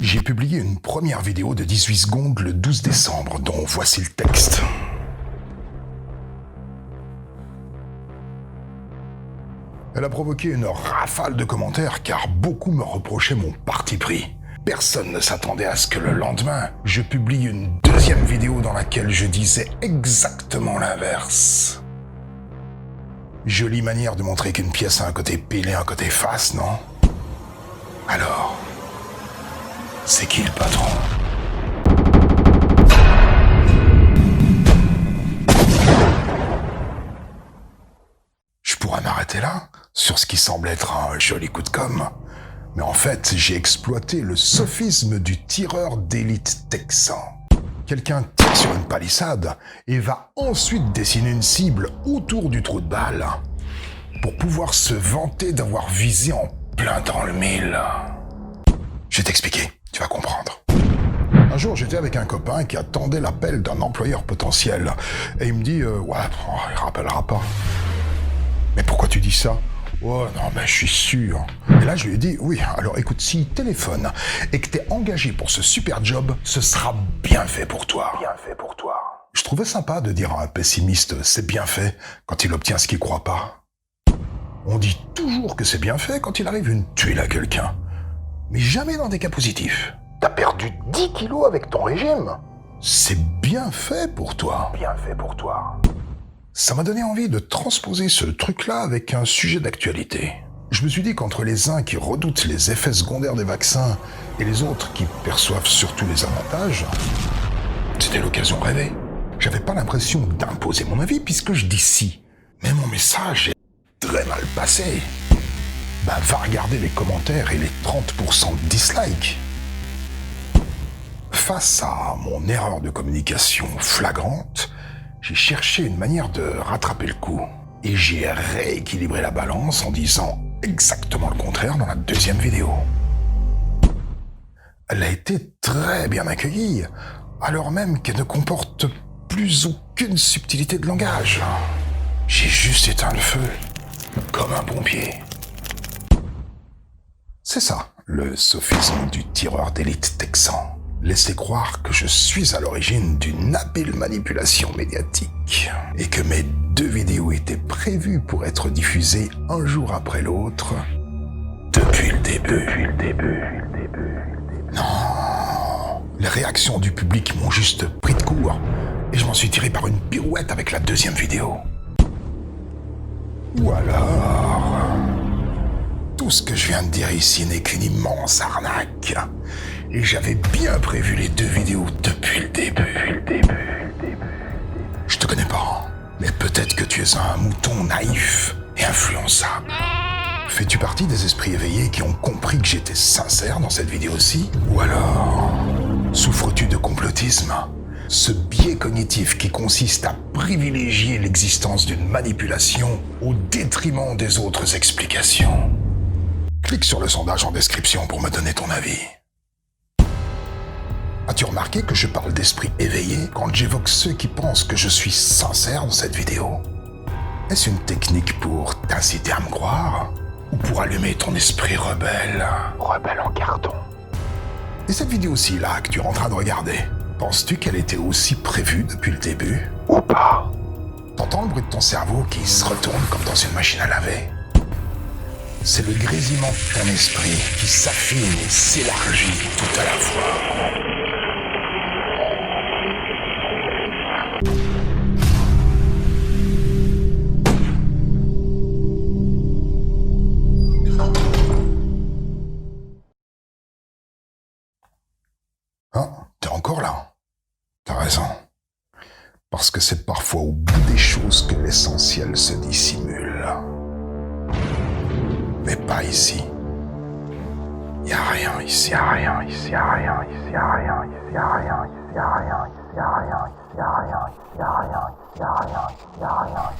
J'ai publié une première vidéo de 18 secondes le 12 décembre, dont voici le texte. Elle a provoqué une rafale de commentaires car beaucoup me reprochaient mon parti pris. Personne ne s'attendait à ce que le lendemain, je publie une deuxième vidéo dans laquelle je disais exactement l'inverse. Jolie manière de montrer qu'une pièce a un côté pile et un côté face, non? Alors, c'est qui le patron? Je pourrais m'arrêter là, sur ce qui semble être un joli coup de com'. Mais en fait, j'ai exploité le sophisme du tireur d'élite texan. Quelqu'un tire sur une palissade et va ensuite dessiner une cible autour du trou de balle pour pouvoir se vanter d'avoir visé en plein dans le mille. Je vais t'expliquer, tu vas comprendre. Un jour, j'étais avec un copain qui attendait l'appel d'un employeur potentiel et il me dit « Ouais, il rappellera pas. » Mais pourquoi tu dis ça? Oh non, mais je suis sûr. Et là, je lui ai dit, oui, alors écoute, s'il téléphone et que t'es engagé pour ce super job, ce sera bien fait pour toi. Bien fait pour toi. Je trouvais sympa de dire à un pessimiste, c'est bien fait, quand il obtient ce qu'il croit pas. On dit toujours que c'est bien fait quand il arrive une tuile à quelqu'un. Mais jamais dans des cas positifs. T'as perdu 10 kilos avec ton régime. C'est bien fait pour toi. Bien fait pour toi. Ça m'a donné envie de transposer ce truc-là avec un sujet d'actualité. Je me suis dit qu'entre les uns qui redoutent les effets secondaires des vaccins et les autres qui perçoivent surtout les avantages, c'était l'occasion rêvée. J'avais pas l'impression d'imposer mon avis puisque je dis si. Mais mon message est très mal passé. Ben, va regarder les commentaires et les 30% de dislikes. Face à mon erreur de communication flagrante, j'ai cherché une manière de rattraper le coup. Et j'ai rééquilibré la balance en disant exactement le contraire dans la deuxième vidéo. Elle a été très bien accueillie, alors même qu'elle ne comporte plus aucune subtilité de langage. J'ai juste éteint le feu, comme un pompier. C'est ça, le sophisme du tireur d'élite texan. Laisser croire que je suis à l'origine d'une habile manipulation médiatique et que mes deux vidéos étaient prévues pour être diffusées un jour après l'autre depuis le début. Non, les réactions du public m'ont juste pris de court et je m'en suis tiré par une pirouette avec la deuxième vidéo. Ou alors, tout ce que je viens de dire ici n'est qu'une immense arnaque. Et j'avais bien prévu les deux vidéos depuis le début. Je te connais pas, mais peut-être que tu es un mouton naïf et influençable. Fais-tu partie des esprits éveillés qui ont compris que j'étais sincère dans cette vidéo-ci? Ou alors, souffres-tu de complotisme? Ce biais cognitif qui consiste à privilégier l'existence d'une manipulation au détriment des autres explications. Clique sur le sondage en description pour me donner ton avis. As-tu remarqué que je parle d'esprit éveillé quand j'évoque ceux qui pensent que je suis sincère dans cette vidéo? Est-ce une technique pour t'inciter à me croire? Ou pour allumer ton esprit rebelle? Rebelle en carton. Et cette vidéo-ci là que tu es en train de regarder, penses-tu qu'elle était aussi prévue depuis le début? Ou pas? T'entends le bruit de ton cerveau qui se retourne comme dans une machine à laver? C'est le grésillement de ton esprit qui s'affine et s'élargit tout à la fois. Hein, t'es encore là? T'as raison. Parce que c'est parfois au bout des choses que l'essentiel se dissimule. Mais pas ici. Y a rien ici. Y a rien ici. Y a rien ici. Y a rien ici. Y a rien ici. Y a rien ici. Y a rien ici. Y a rien ici. Y a rien ici. Y a rien ici. Y a rien ici. Y a rien ici.